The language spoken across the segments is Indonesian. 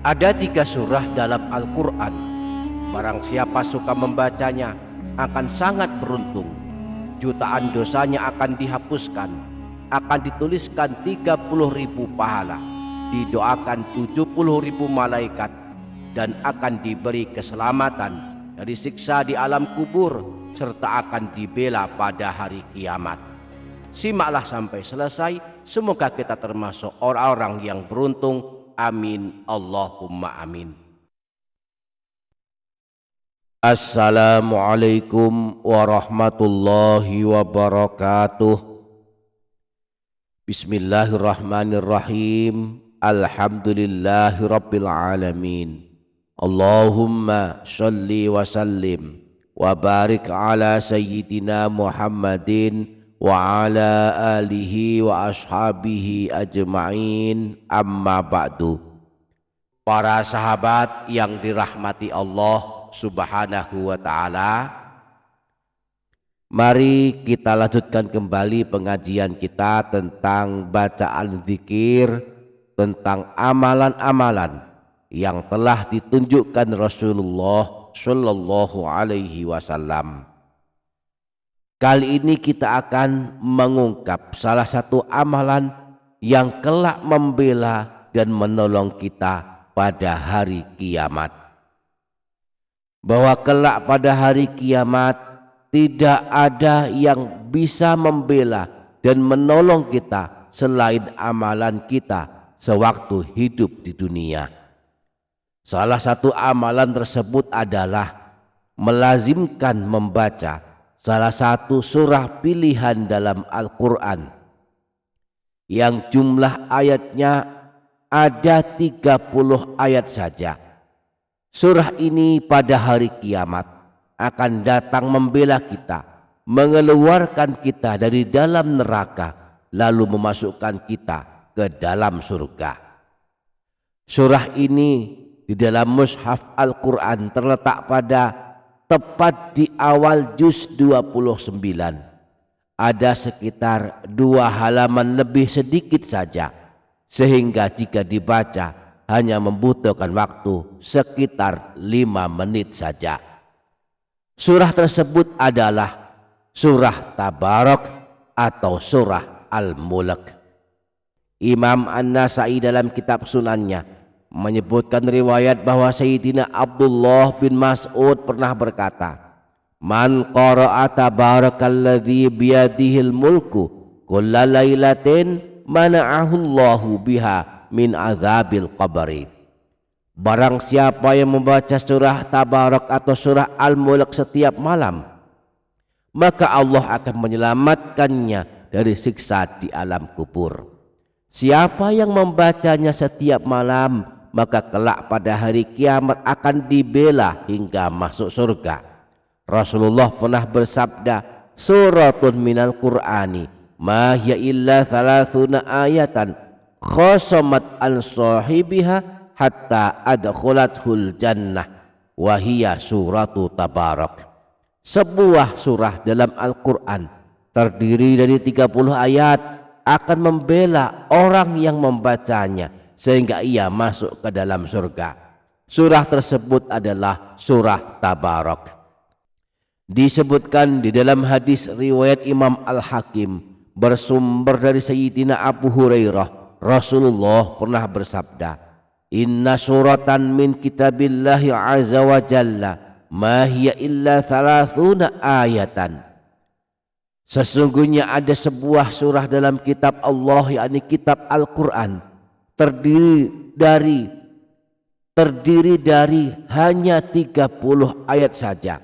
Ada 3 surah dalam Al-Quran. Barang siapa suka membacanya akan sangat beruntung. Jutaan dosanya akan dihapuskan, akan dituliskan 30.000 pahala, didoakan 70.000 malaikat, dan akan diberi keselamatan dari siksa di alam kubur, serta akan dibela pada hari kiamat. Simaklah sampai selesai, semoga kita termasuk orang-orang yang beruntung. Amin, Allahumma amin. Assalamualaikum warahmatullahi wabarakatuh. Bismillahirrahmanirrahim. Alhamdulillahi rabbil alamin. Allahumma sholli wa sallim wa barik ala sayyidina Muhammadin wa ala alihi wa ashabihi ajma'in, amma ba'du. Para sahabat yang dirahmati Allah subhanahu wa ta'ala, mari kita lanjutkan kembali pengajian kita tentang bacaan zikir, tentang amalan-amalan yang telah ditunjukkan Rasulullah Shallallahu Alaihi Wasallam. Kali ini kita akan mengungkap salah satu amalan yang kelak membela dan menolong kita pada hari kiamat. Bahwa kelak pada hari kiamat tidak ada yang bisa membela dan menolong kita selain amalan kita sewaktu hidup di dunia. Salah satu amalan tersebut adalah melazimkan membaca salah satu surah pilihan dalam Al-Quran yang jumlah ayatnya ada 30 ayat saja. Surah ini pada hari kiamat akan datang membela kita, mengeluarkan kita dari dalam neraka, lalu memasukkan kita ke dalam surga. Surah ini di dalam mushaf Al-Quran terletak pada tepat di awal juz 29. Ada sekitar 2 halaman lebih sedikit saja, sehingga jika dibaca hanya membutuhkan waktu sekitar 5 menit saja. Surah tersebut adalah surah Tabarak atau surah Al-Mulk. Imam An-Nasai dalam kitab Sunannya menyebutkan riwayat bahwa Sayyidina Abdullah bin Mas'ud pernah berkata, "Man qara'a tabarakalladzi biyadihil mulku kulla lailatin mana'ahu Allahu biha min azabil qabri." Barang siapa yang membaca surah Tabarak atau surah Al-Mulk setiap malam, maka Allah akan menyelamatkannya dari siksa di alam kubur. Siapa yang membacanya setiap malam, maka kelak pada hari kiamat akan dibela hingga masuk surga. Rasulullah pernah bersabda, "Suratun minal Qur'ani ma hiya illa 30 ayatan khosomat an sahibiha hatta adkhulathul jannah wa hiya suratu Tabarak." Sebuah surah dalam Al-Quran terdiri dari 30 ayat akan membela orang yang membacanya sehingga ia masuk ke dalam surga. Surah tersebut adalah surah Tabarak. Disebutkan di dalam hadis riwayat Imam Al-Hakim bersumber dari Sayyidina Abu Hurairah, Rasulullah pernah bersabda, "Inna suratan min kitabillahi azza wa jalla ma hiya illa 30 ayatan." Sesungguhnya ada sebuah surah dalam kitab Allah, yakni kitab Al-Quran, terdiri dari hanya 30 ayat saja.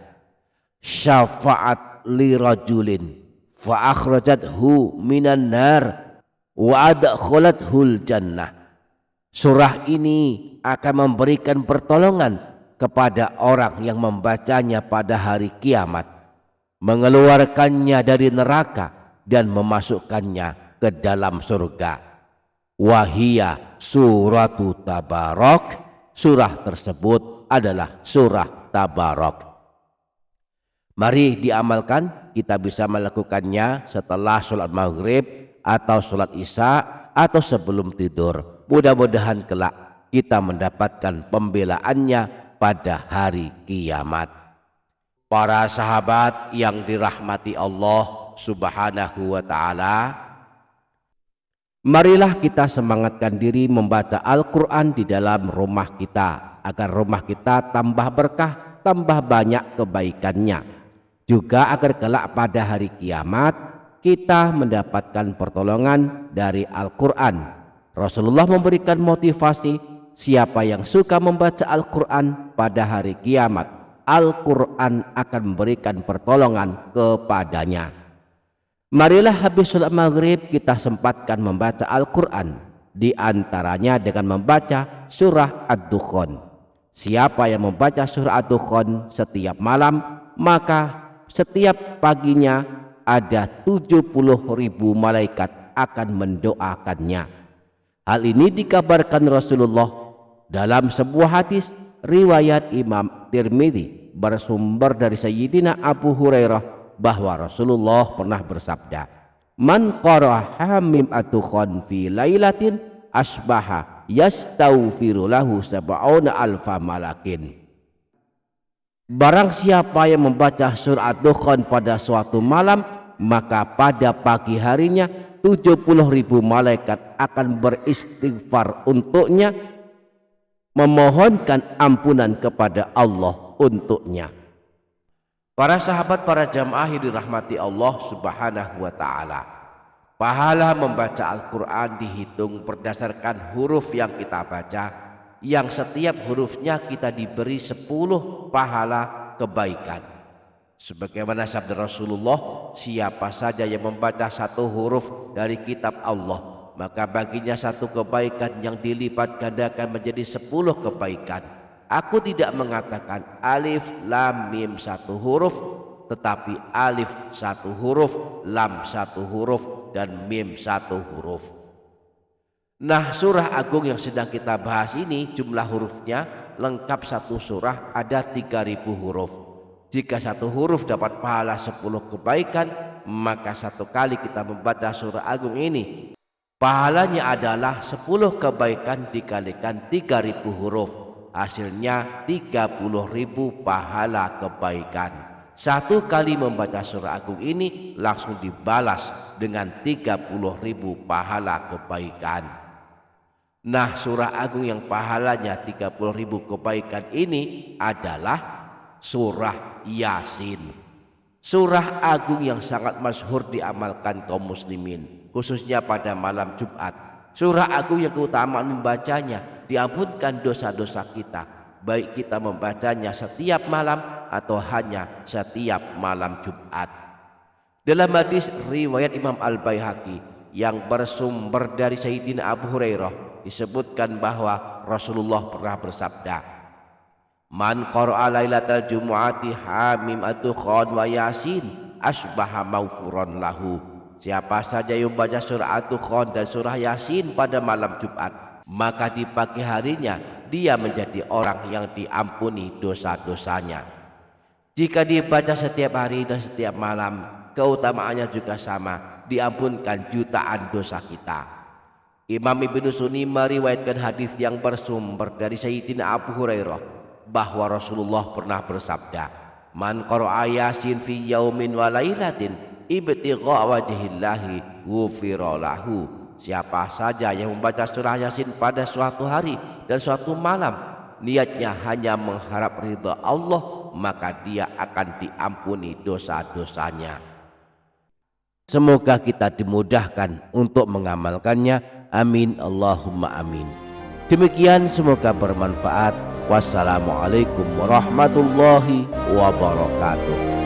Syafa'at li rajulin fa akhrajathu minan nar wa adkhalathul jannah. Surah ini akan memberikan pertolongan kepada orang yang membacanya pada hari kiamat, mengeluarkannya dari neraka dan memasukkannya ke dalam surga. Wahia suratu Tabarak. Surah tersebut adalah surah Tabarak. Mari diamalkan. Kita bisa melakukannya setelah sholat maghrib atau sholat isya atau sebelum tidur. Mudah-mudahan kelak kita mendapatkan pembelaannya pada hari kiamat. Para sahabat yang dirahmati Allah Subhanahu wa ta'ala, marilah kita semangatkan diri membaca Al-Quran di dalam rumah kita, agar rumah kita tambah berkah, tambah banyak kebaikannya. Juga agar kelak pada hari kiamat kita mendapatkan pertolongan dari Al-Quran. Rasulullah memberikan motivasi, siapa yang suka membaca Al-Quran pada hari kiamat, Al-Quran akan memberikan pertolongan kepadanya. Marilah habis sholat maghrib kita sempatkan membaca Al-Quran, di antaranya dengan membaca surah Ad-Dukhan. Siapa yang membaca surah Ad-Dukhan setiap malam, maka setiap paginya ada 70.000 malaikat akan mendoakannya. Hal ini dikabarkan Rasulullah dalam sebuah hadis riwayat Imam Tirmidzi bersumber dari Sayyidina Abu Hurairah bahwa Rasulullah pernah bersabda, "Man qara'a Hamim Ad-Dukhan fi lailatin asbaha yastaghfiru lahu sab'una alfa malakin." Barang siapa yang membaca surah Ad-Dukhan pada suatu malam, maka pada pagi harinya 70.000 malaikat akan beristighfar untuknya, memohonkan ampunan kepada Allah untuknya. Para sahabat, para jamaah yang dirahmati Allah Subhanahu wa ta'ala, pahala membaca Al-Quran dihitung berdasarkan huruf yang kita baca, yang setiap hurufnya kita diberi 10 pahala kebaikan. Sebagaimana sabda Rasulullah, siapa saja yang membaca satu huruf dari kitab Allah, maka baginya satu kebaikan yang dilipat gandakan menjadi 10 kebaikan. Aku tidak mengatakan alif lam mim satu huruf, tetapi alif satu huruf, lam satu huruf, dan mim satu huruf. Nah, surah agung yang sedang kita bahas ini jumlah hurufnya lengkap satu surah ada 3.000 huruf. Jika satu huruf dapat pahala 10 kebaikan, maka satu kali kita membaca surah agung ini pahalanya adalah 10 kebaikan dikalikan 3.000 huruf, hasilnya 30.000 pahala kebaikan. Satu kali membaca surah agung ini langsung dibalas dengan 30.000 pahala kebaikan. Nah, surah agung yang pahalanya 30.000 kebaikan ini adalah surah Yasin. Surah agung yang sangat masyhur diamalkan kaum muslimin, khususnya pada malam Jumat. Surah agung yang keutamaan membacanya diampunkan dosa-dosa kita, baik kita membacanya setiap malam atau hanya setiap malam Jumat. Dalam hadis riwayat Imam Al-Baihaqi yang bersumber dari Sayyidina Abu Hurairah disebutkan bahwa Rasulullah pernah bersabda, "Man qara'a lailatal jumu'ati Hamim Ad-Dukhan wa Yasin asbaha maghfuran lahu." Siapa saja yang membaca surah Ad-Dukhan dan surah Yasin pada malam Jumat, maka di pagi harinya dia menjadi orang yang diampuni dosa-dosanya. Jika dibaca setiap hari dan setiap malam, keutamaannya juga sama, diampunkan jutaan dosa kita. Imam Ibnu Sunni meriwayatkan hadis yang bersumber dari Sayyidina Abu Hurairah bahwa Rasulullah pernah bersabda, "Man qara'a Yasin fi yaumin wa lailatin ibtigha wajhillahi ghufira lahu." Siapa saja yang membaca surah Yasin pada suatu hari dan suatu malam, niatnya hanya mengharap ridha Allah, maka dia akan diampuni dosa-dosanya. Semoga kita dimudahkan untuk mengamalkannya. Amin Allahumma amin. Demikian, semoga bermanfaat. Wassalamualaikum warahmatullahi wabarakatuh.